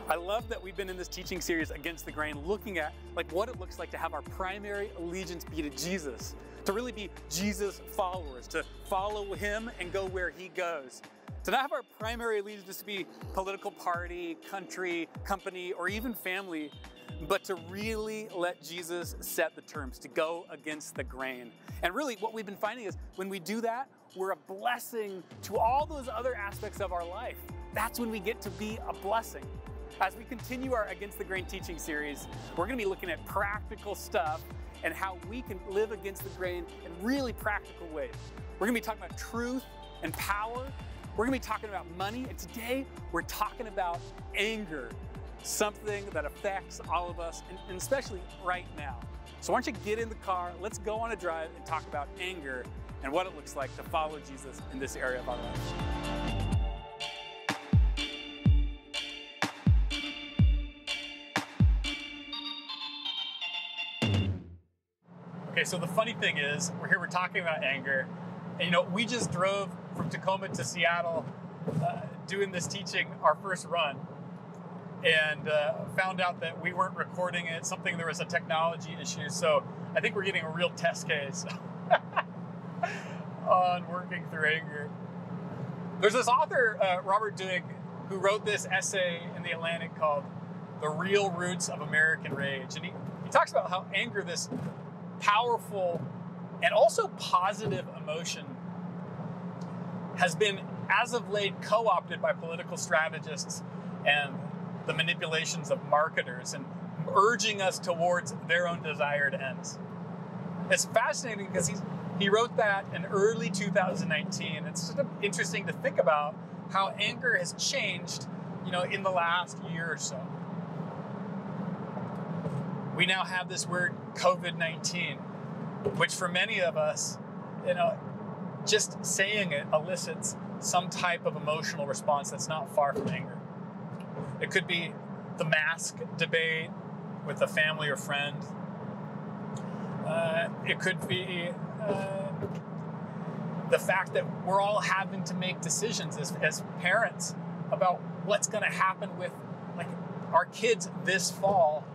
I love that we've been in this teaching series Against the Grain, looking at what it looks like to have our primary allegiance be to Jesus, to really be Jesus followers, to follow him and go where he goes. To not have our primary allegiance to be political party, country, company, or even family, but to really let Jesus set the terms, to go against the grain. And really what we've been finding is when we do that, we're a blessing to all those other aspects of our life. That's when we get to be a blessing. As we continue our Against the Grain teaching series, we're going to be looking at practical stuff and how we can live against the grain in really practical ways. We're going to be talking about truth and power. We're going to be talking about money, and today we're talking about anger, something that affects all of us, and especially right now. So why don't you get in the car, let's go on a drive and talk about anger and what it looks like to follow Jesus in this area of our life. Okay, so the funny thing is, we're talking about anger, and we just drove from Tacoma to Seattle doing this teaching, our first run, and found out that we weren't recording it, there was a technology issue, so I think we're getting a real test case on working through anger. There's this author, Robert Duig, who wrote this essay in The Atlantic called The Real Roots of American Rage, and he talks about how anger, this powerful and also positive emotion, has been, as of late, co-opted by political strategists and the manipulations of marketers and urging us towards their own desired ends. It's fascinating because he wrote that in early 2019. It's sort of interesting to think about how anger has changed, in the last year or so. We now have this word COVID-19, which for many of us, just saying it elicits some type of emotional response that's not far from anger. It could be the mask debate with a family or friend. It could be the fact that we're all having to make decisions as parents about what's going to happen with our kids this fall,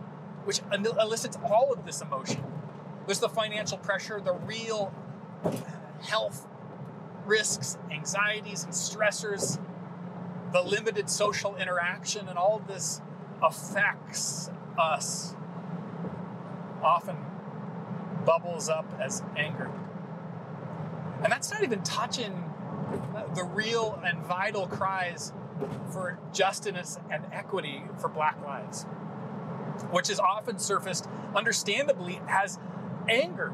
which elicits all of this emotion. There's the financial pressure, the real health risks, anxieties, and stressors, the limited social interaction, and all of this affects us, often bubbles up as anger. And that's not even touching the real and vital cries for justice and equity for Black lives, which is often surfaced, understandably, as anger,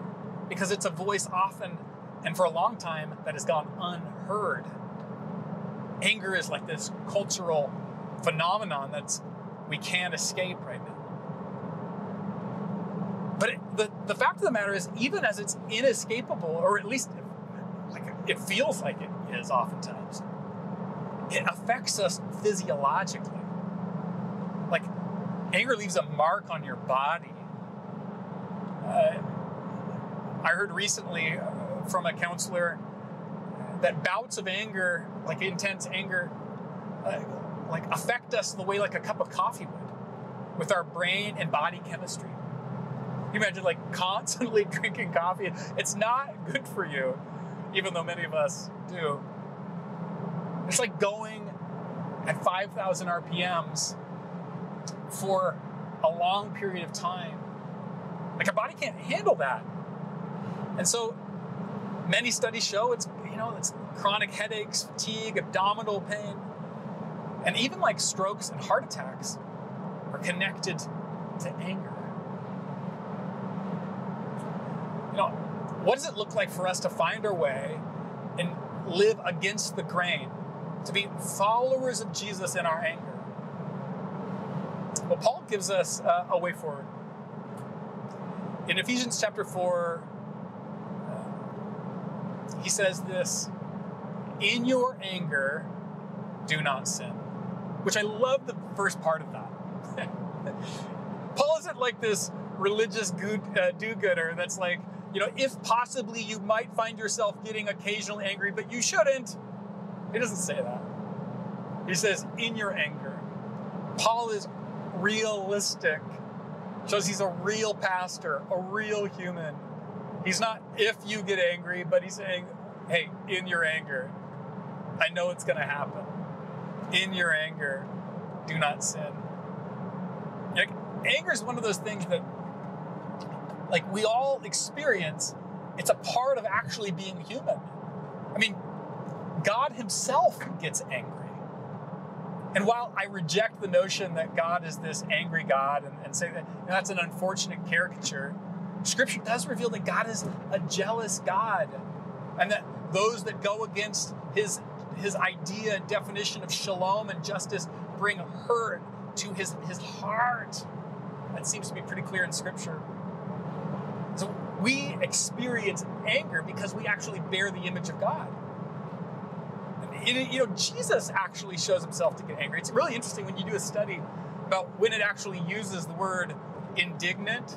because it's a voice often and for a long time that has gone unheard. Anger is like this cultural phenomenon we can't escape right now. But the fact of the matter is, even as it's inescapable, or at least it feels like it is oftentimes, it affects us physiologically. Anger leaves a mark on your body. I heard recently from a counselor that bouts of anger, intense anger, affect us the way a cup of coffee would, with our brain and body chemistry. You imagine constantly drinking coffee. It's not good for you, even though many of us do. It's like going at 5,000 RPMs for a long period of time. Our body can't handle that. And so many studies show it's chronic headaches, fatigue, abdominal pain, and even strokes and heart attacks are connected to anger. What does it look like for us to find our way and live against the grain, to be followers of Jesus in our anger? Well, Paul gives us a way forward. In Ephesians chapter 4, he says this: in your anger, do not sin. Which I love the first part of that. Paul isn't like this religious do-gooder that's if possibly you might find yourself getting occasionally angry, but you shouldn't. He doesn't say that. He says, in your anger. Paul is realistic. Shows he's a real pastor, a real human. He's not if you get angry, but he's saying, hey, in your anger, I know it's going to happen. In your anger, do not sin. Like, anger is one of those things that, like, we all experience. It's a part of actually being human. I mean, God himself gets angry. And while I reject the notion that God is this angry God and say that that's an unfortunate caricature, Scripture does reveal that God is a jealous God, and that those that go against his idea and definition of shalom and justice bring hurt to his heart. That seems to be pretty clear in Scripture. So we experience anger because we actually bear the image of God. Jesus actually shows himself to get angry. It's really interesting when you do a study about when it actually uses the word indignant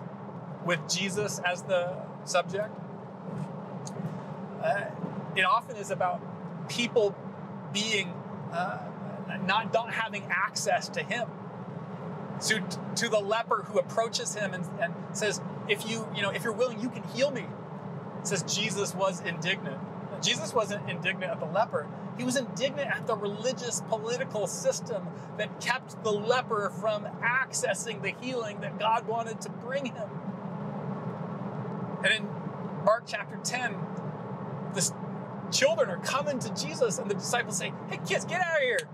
with Jesus as the subject. It often is about people being not having access to him. So to the leper who approaches him and says, if you're willing, you can heal me. It says Jesus was indignant. Jesus wasn't indignant at the leper. He was indignant at the religious political system that kept the leper from accessing the healing that God wanted to bring him. And in Mark chapter 10, the children are coming to Jesus and the disciples say, hey kids, get out of here.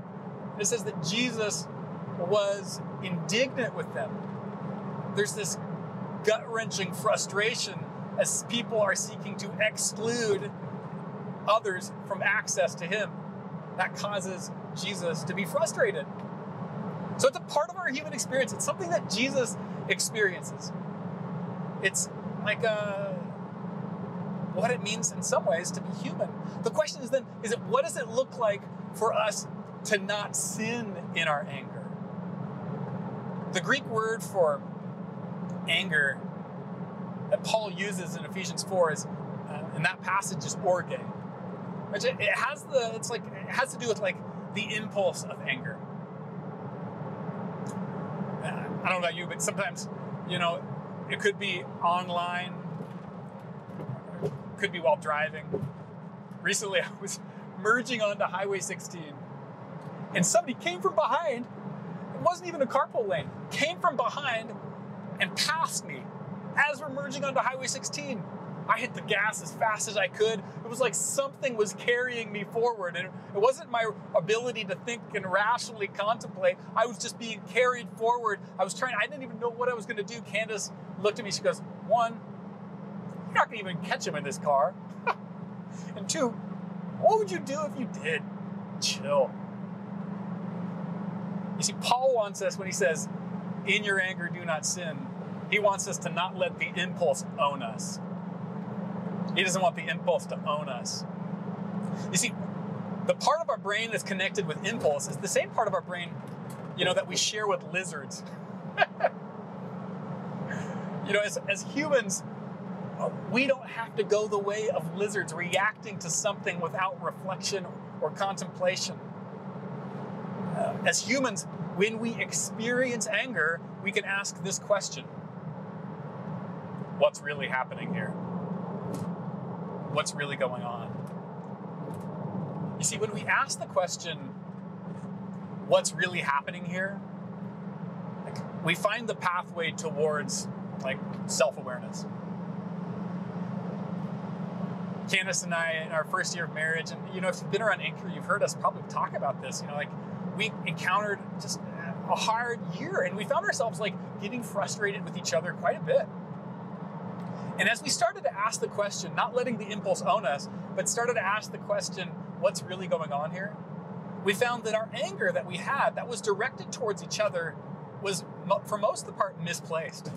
And it says that Jesus was indignant with them. There's this gut-wrenching frustration as people are seeking to exclude others from access to him. That causes Jesus to be frustrated. So it's a part of our human experience. It's something that Jesus experiences. It's like what it means in some ways to be human. The question is then, what does it look like for us to not sin in our anger? The Greek word for anger that Paul uses in Ephesians 4 is, in that passage, is orge. It has to do with like the impulse of anger. I don't know about you, but sometimes, it could be online, it could be while driving. Recently, I was merging onto Highway 16, and somebody came from behind. It wasn't even a carpool lane. Came from behind and passed me as we're merging onto Highway 16. I hit the gas as fast as I could. It was like something was carrying me forward. And it wasn't my ability to think and rationally contemplate. I was just being carried forward. I didn't even know what I was going to do. Candace looked at me. She goes, 1, you're not going to even catch him in this car. And 2, what would you do if you did? Chill. You see, Paul wants us, when he says, in your anger, do not sin, he wants us to not let the impulse own us. He doesn't want the impulse to own us. You see, the part of our brain that's connected with impulse is the same part of our brain, that we share with lizards. As humans, we don't have to go the way of lizards, reacting to something without reflection or contemplation. As humans, when we experience anger, we can ask this question: what's really happening here? What's really going on? You see, when we ask the question, what's really happening here? We find the pathway towards self-awareness. Candace and I, in our first year of marriage, and if you've been around Anchor, you've heard us probably talk about this. We encountered just a hard year, and we found ourselves getting frustrated with each other quite a bit. And as we started to ask the question, not letting the impulse own us, but started to ask the question, what's really going on here? We found that our anger that we had, that was directed towards each other, was, for most of the part, misplaced.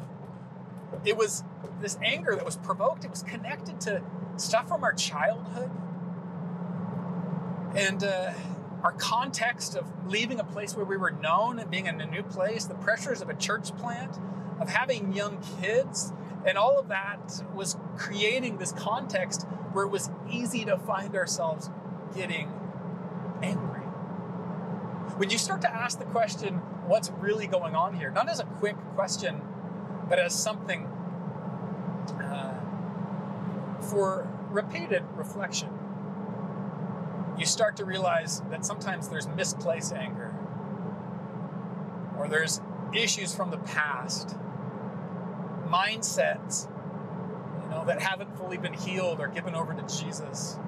It was this anger that was provoked. It was connected to stuff from our childhood. And our context of leaving a place where we were known and being in a new place, the pressures of a church plant, of having young kids, and all of that was creating this context where it was easy to find ourselves getting angry. When you start to ask the question, what's really going on here? Not as a quick question, but as something for repeated reflection, you start to realize that sometimes there's misplaced anger, or there's issues from the past, mindsets, that haven't fully been healed or given over to Jesus.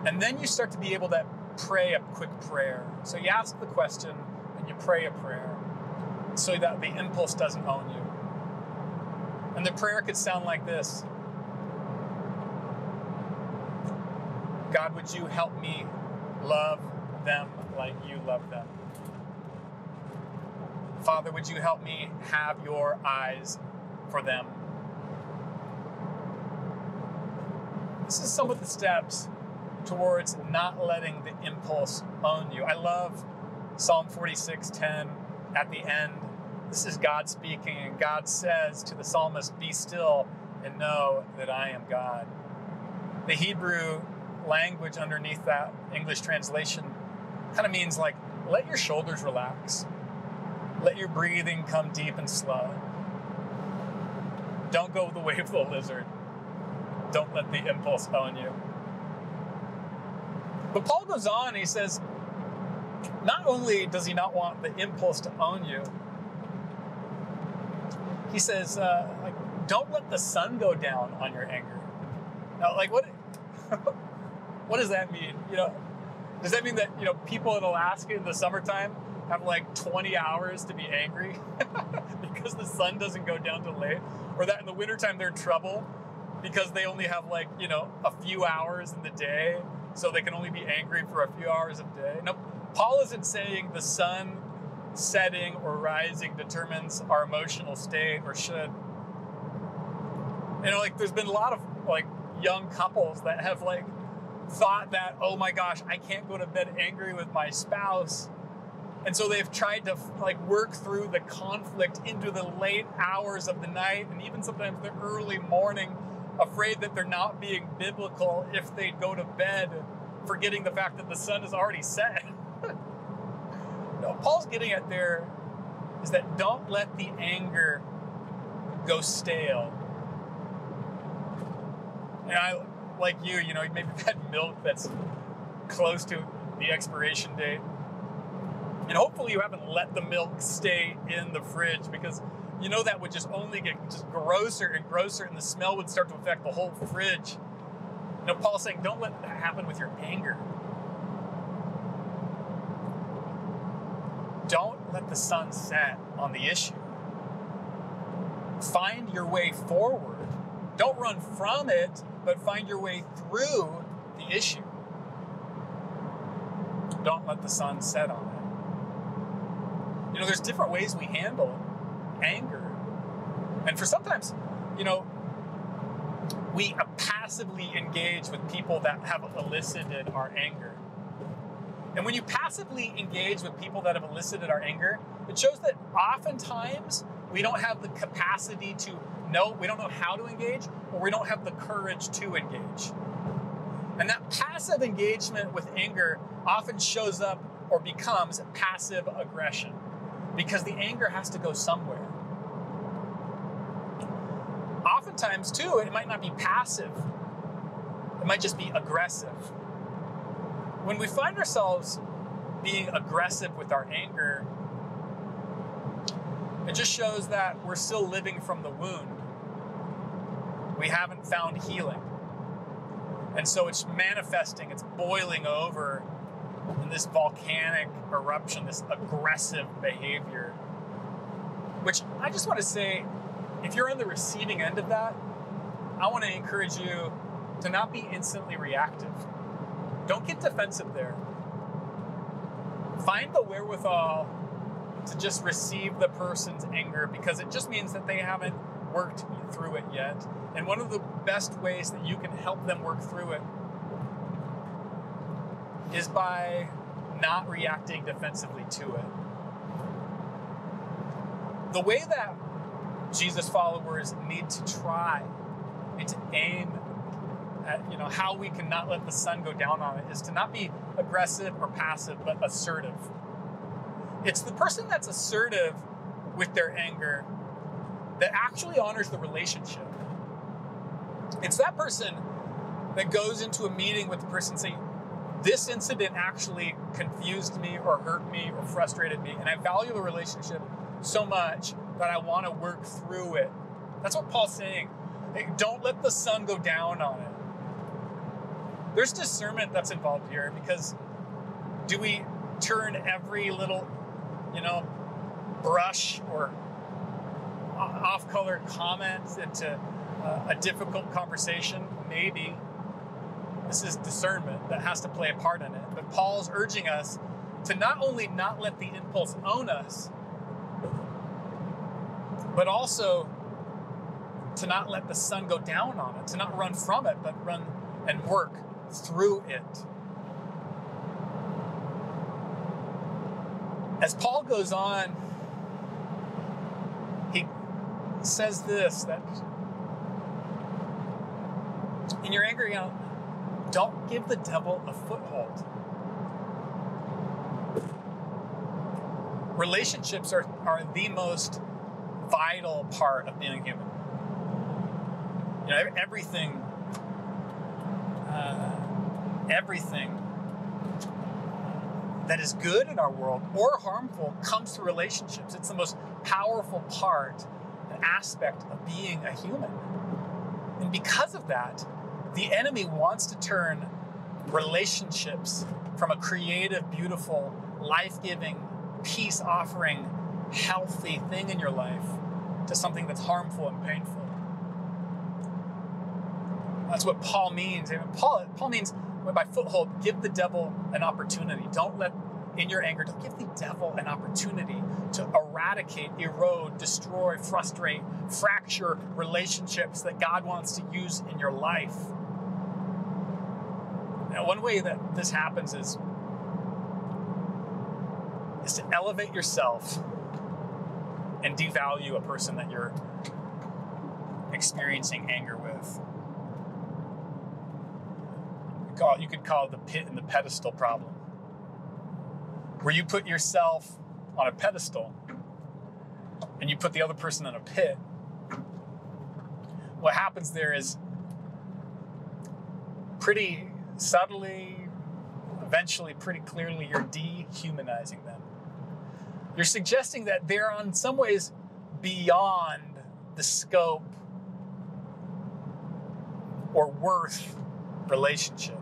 And then you start to be able to pray a quick prayer. So you ask the question and you pray a prayer so that the impulse doesn't own you. And the prayer could sound like this: God, would you help me love them like you love them? Father, would you help me have your eyes for them? This is some of the steps towards not letting the impulse own you. I love Psalm 46:10 at the end. This is God speaking, and God says to the psalmist, "Be still and know that I am God." The Hebrew language underneath that English translation kind of means like, let your shoulders relax. Let your breathing come deep and slow. Don't go the way of the lizard. Don't let the impulse own you. But Paul goes on and he says, not only does he not want the impulse to own you, he says, don't let the sun go down on your anger. Now, what does that mean? Does that mean that, people in Alaska in the summertime have like 20 hours to be angry because the sun doesn't go down till late? Or that in the wintertime they're in trouble because they only have a few hours in the day, so they can only be angry for a few hours a day? No, Paul isn't saying the sun setting or rising determines our emotional state, or should. There's been a lot of young couples that have thought that, oh my gosh, I can't go to bed angry with my spouse. And so they've tried to work through the conflict into the late hours of the night, and even sometimes the early morning, afraid that they're not being biblical if they go to bed, forgetting the fact that the sun is already set. No, Paul's getting at there is that don't let the anger go stale. And I, like you, maybe you've had milk that's close to the expiration date. And hopefully you haven't let the milk stay in the fridge, because that would just only get just grosser and grosser, and the smell would start to affect the whole fridge. Paul's saying don't let that happen with your anger. Don't let the sun set on the issue. Find your way forward. Don't run from it, but find your way through the issue. Don't let the sun set on it. There's different ways we handle anger. And for sometimes, we passively engage with people that have elicited our anger. And when you passively engage with people that have elicited our anger, it shows that oftentimes we don't have the capacity to know, we don't know how to engage, or we don't have the courage to engage. And that passive engagement with anger often shows up or becomes passive aggression, because the anger has to go somewhere. Oftentimes, too, it might not be passive. It might just be aggressive. When we find ourselves being aggressive with our anger, it just shows that we're still living from the wound. We haven't found healing. And so it's manifesting, it's boiling over in this volcanic eruption, this aggressive behavior. Which I just want to say, if you're on the receiving end of that, I want to encourage you to not be instantly reactive. Don't get defensive there. Find the wherewithal to just receive the person's anger, because it just means that they haven't worked through it yet. And one of the best ways that you can help them work through it is by not reacting defensively to it. The way that Jesus followers need to try and to aim at, how we can not let the sun go down on it is to not be aggressive or passive, but assertive. It's the person that's assertive with their anger that actually honors the relationship. It's that person that goes into a meeting with the person saying, this incident actually confused me or hurt me or frustrated me, and I value the relationship so much that I want to work through it. That's what Paul's saying. Hey, don't let the sun go down on it. There's discernment that's involved here, because do we turn every little, brush or off-color comment into a difficult conversation? Maybe. This is discernment that has to play a part in it. But Paul's urging us to not only not let the impulse own us, but also to not let the sun go down on it, to not run from it, but run and work through it. As Paul goes on, he says this, that in your anger, don't give the devil a foothold. Relationships are the most vital part of being human. Everything that is good in our world or harmful comes through relationships. It's the most powerful part, an aspect of being a human. And because of that, the enemy wants to turn relationships from a creative, beautiful, life-giving, peace-offering, healthy thing in your life to something that's harmful and painful. That's what Paul means. Paul means, by foothold, give the devil an opportunity. Don't give the devil an opportunity to eradicate, erode, destroy, frustrate, fracture relationships that God wants to use in your life. Now, one way that this happens is to elevate yourself and devalue a person that you're experiencing anger with. You could call it the pit and the pedestal problem, where you put yourself on a pedestal and you put the other person in a pit. What happens there is, pretty subtly, eventually pretty clearly, you're dehumanizing them. You're suggesting that they're in some ways beyond the scope or worth relationship.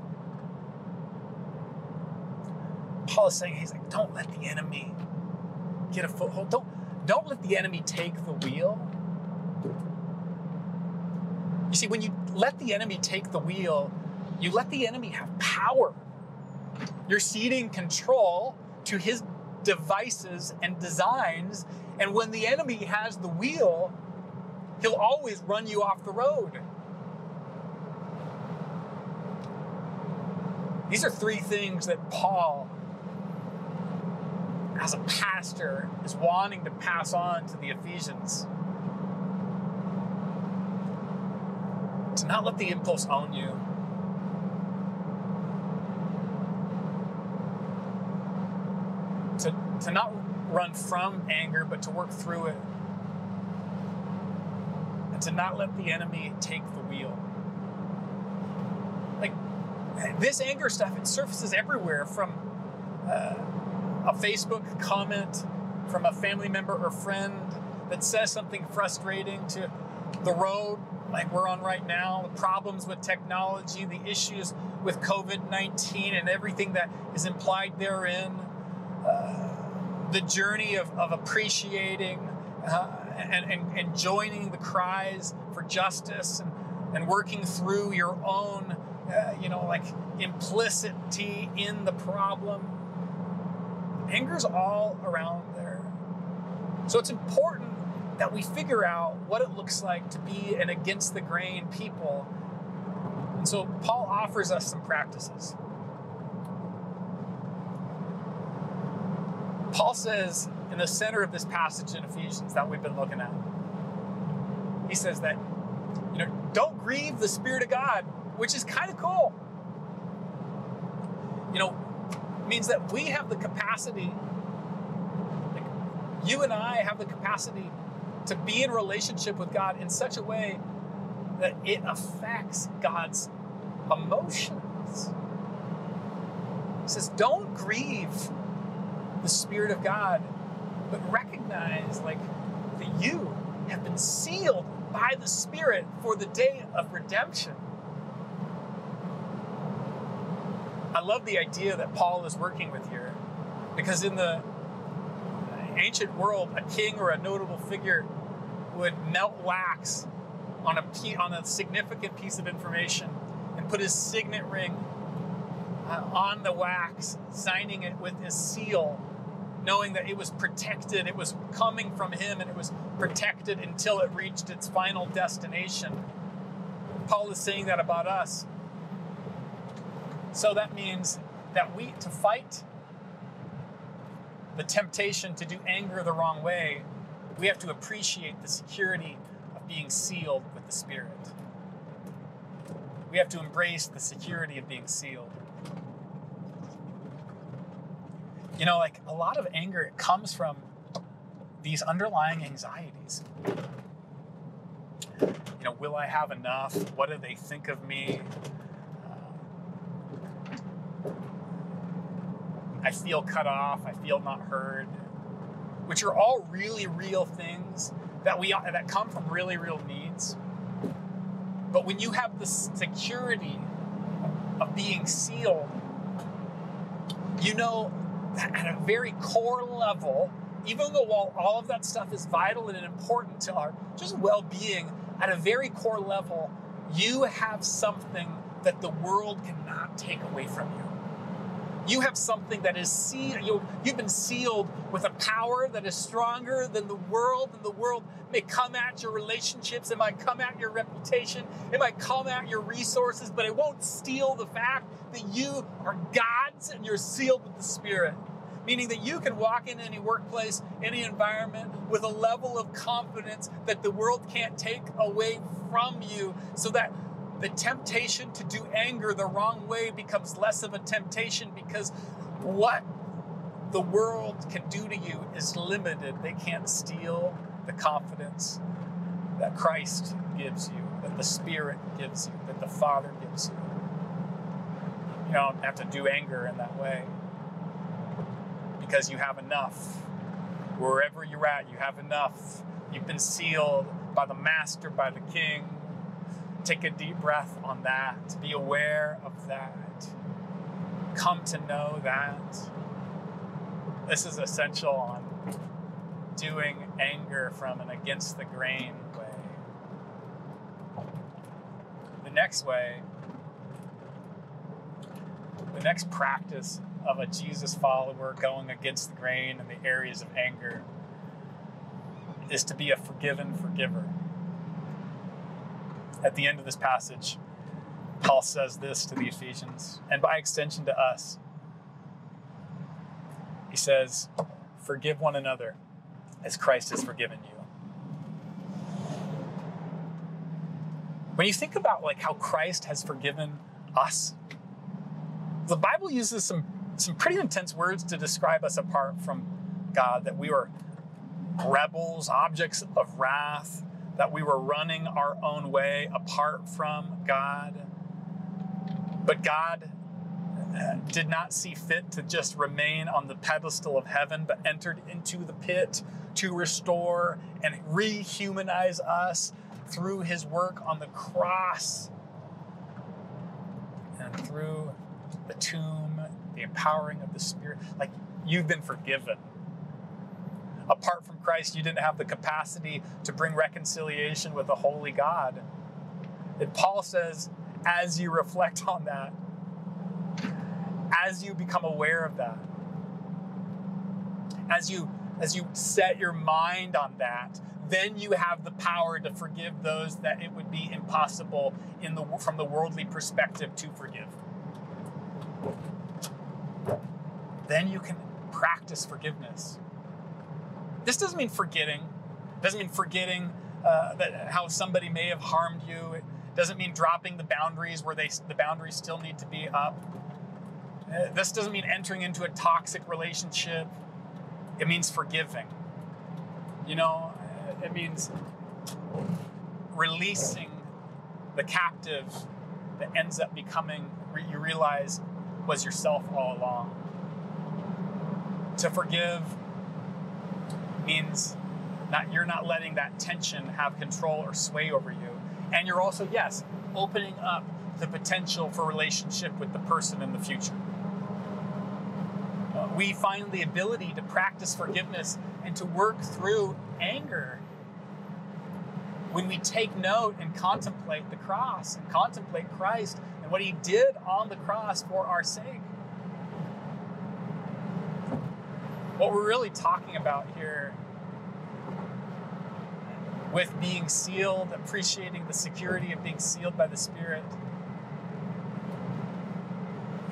Paul is saying, don't let the enemy get a foothold. Don't let the enemy take the wheel. You see, when you let the enemy take the wheel, you let the enemy have power. You're ceding control to his devices and designs, and when the enemy has the wheel, he'll always run you off the road. These are three things that Paul, as a pastor, is wanting to pass on to the Ephesians. To not let the impulse own you. To not run from anger, but to work through it. And to not let the enemy take the wheel. This anger stuff, it surfaces everywhere, from a Facebook comment from a family member or friend that says something frustrating, to the road like we're on right now, the problems with technology, the issues with COVID-19 and everything that is implied therein, the journey of appreciating and joining the cries for justice and working through your own implicity in the problem. Anger's all around there. So it's important that we figure out what it looks like to be an against the grain people. And so Paul offers us some practices. Paul says in the center of this passage in Ephesians that we've been looking at, he says that, don't grieve the Spirit of God. which is kind of cool. You know, means that we have the capacity, like you and I have the capacity to be in relationship with God in such a way that it affects God's emotions. He says, don't grieve the Spirit of God, but recognize like that you have been sealed by the Spirit for the day of redemption. I love the idea that Paul is working with here, because in the ancient world, a king or a notable figure would melt wax on a significant piece of information and put his signet ring on the wax, signing it with his seal, knowing that it was protected, it was coming from him, and it was protected until it reached its final destination. Paul is saying that about us. So that means that to fight the temptation to do anger the wrong way, we have to appreciate the security of being sealed with the Spirit. We have to embrace the security of being sealed. You know, like a lot of anger, it comes from these underlying anxieties. You know, will I have enough? What do they think of me? I feel cut off. I feel not heard, which are all really real things that come from really real needs. But when you have the security of being sealed, you know that at a very core level, even though while all of that stuff is vital and important to our just well-being, at a very core level, you have something that the world cannot take away from you. You have something that is sealed. You've been sealed with a power that is stronger than the world, and the world may come at your relationships, it might come at your reputation, it might come at your resources, but it won't steal the fact that you are God's and you're sealed with the Spirit. Meaning that you can walk in any workplace, any environment with a level of confidence that the world can't take away from you, so that the temptation to do anger the wrong way becomes less of a temptation, because what the world can do to you is limited. They can't steal the confidence that Christ gives you, that the Spirit gives you, that the Father gives you. You don't have to do anger in that way, because you have enough. Wherever you're at, you have enough. You've been sealed by the Master, by the King. Take a deep breath on that. Be aware of that. Come to know that. This is essential on doing anger from an against the grain way. The next way, the next practice of a Jesus follower going against the grain in the areas of anger is to be a forgiven forgiver. At the end of this passage, Paul says this to the Ephesians, and by extension to us. He says, forgive one another as Christ has forgiven you. When you think about like how Christ has forgiven us, the Bible uses some pretty intense words to describe us apart from God, that we were rebels, objects of wrath, that we were running our own way apart from God. But God did not see fit to just remain on the pedestal of heaven, but entered into the pit to restore and rehumanize us through his work on the cross and through the tomb, the empowering of the Spirit. Like, you've been forgiven. Apart from Christ, you didn't have the capacity to bring reconciliation with a holy God. And Paul says, as you reflect on that, as you become aware of that, as you set your mind on that, then you have the power to forgive those that it would be impossible from the worldly perspective to forgive. Then you can practice forgiveness. This doesn't mean forgetting. It doesn't mean forgetting that how somebody may have harmed you. It Doesn't mean dropping the boundaries where the boundaries still need to be up. This doesn't mean entering into a toxic relationship. It means forgiving. You know, it means releasing the captive that ends up becoming, you realize, was yourself all along. To forgive means you're not letting that tension have control or sway over you. And you're also, yes, opening up the potential for relationship with the person in the future. We find the ability to practice forgiveness and to work through anger when we take note and contemplate the cross and contemplate Christ and what he did on the cross for our sake. What we're really talking about here with being sealed, appreciating the security of being sealed by the Spirit,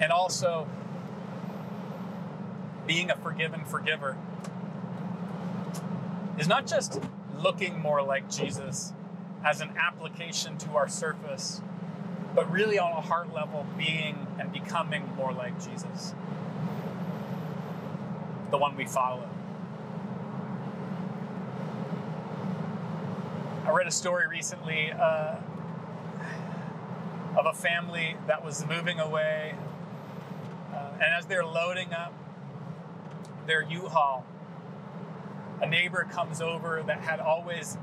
and also being a forgiven forgiver, is not just looking more like Jesus as an application to our surface, but really on a heart level being and becoming more like Jesus, the one we follow. I read a story recently of a family that was moving away, and as they're loading up their U-Haul, a neighbor comes over that had always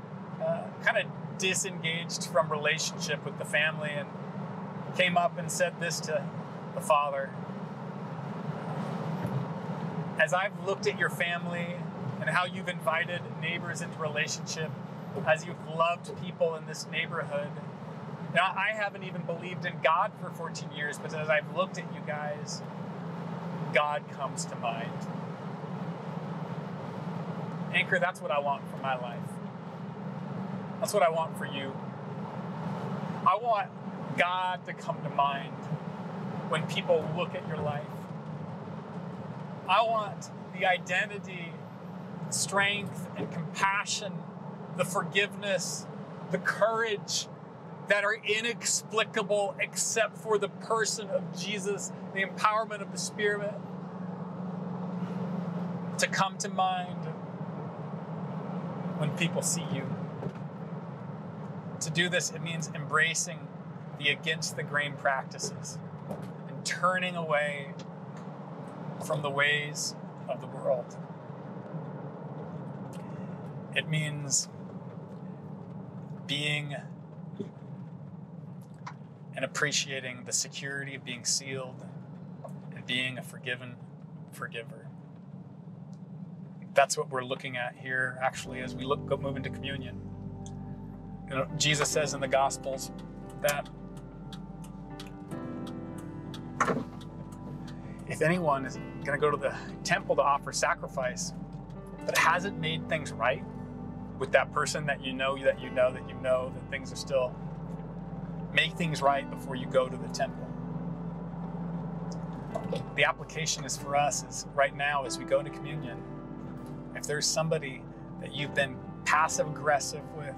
kind of disengaged from relationship with the family and came up and said this to the father: as I've looked at your family and how you've invited neighbors into relationship, as you've loved people in this neighborhood, now I haven't even believed in God for 14 years, but as I've looked at you guys, God comes to mind. Anchor, that's what I want for my life. That's what I want for you. I want God to come to mind when people look at your life. I want the identity, strength, and compassion, the forgiveness, the courage that are inexplicable except for the person of Jesus, the empowerment of the Spirit, to come to mind when people see you. To do this, it means embracing the against the grain practices and turning away from the ways of the world. It means being and appreciating the security of being sealed and being a forgiven forgiver. That's what we're looking at here, actually, as we move into communion. You know, Jesus says in the Gospels that if anyone is going to go to the temple to offer sacrifice, but hasn't made things right with that person that you know that things are still, make things right before you go to the temple. The application is for us is right now as we go into communion. If there's somebody that you've been passive aggressive with,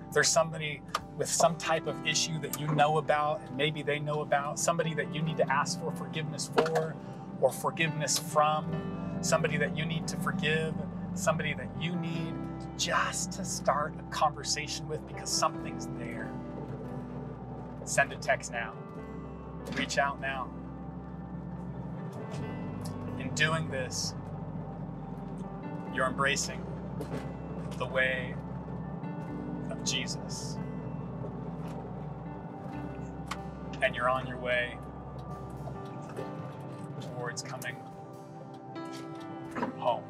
if there's somebody with some type of issue that you know about and maybe they know about, somebody that you need to ask for forgiveness for or forgiveness from, somebody that you need to forgive, somebody that you need just to start a conversation with because something's there, send a text now. Reach out now. In doing this, you're embracing the way of Jesus. And you're on your way towards coming home.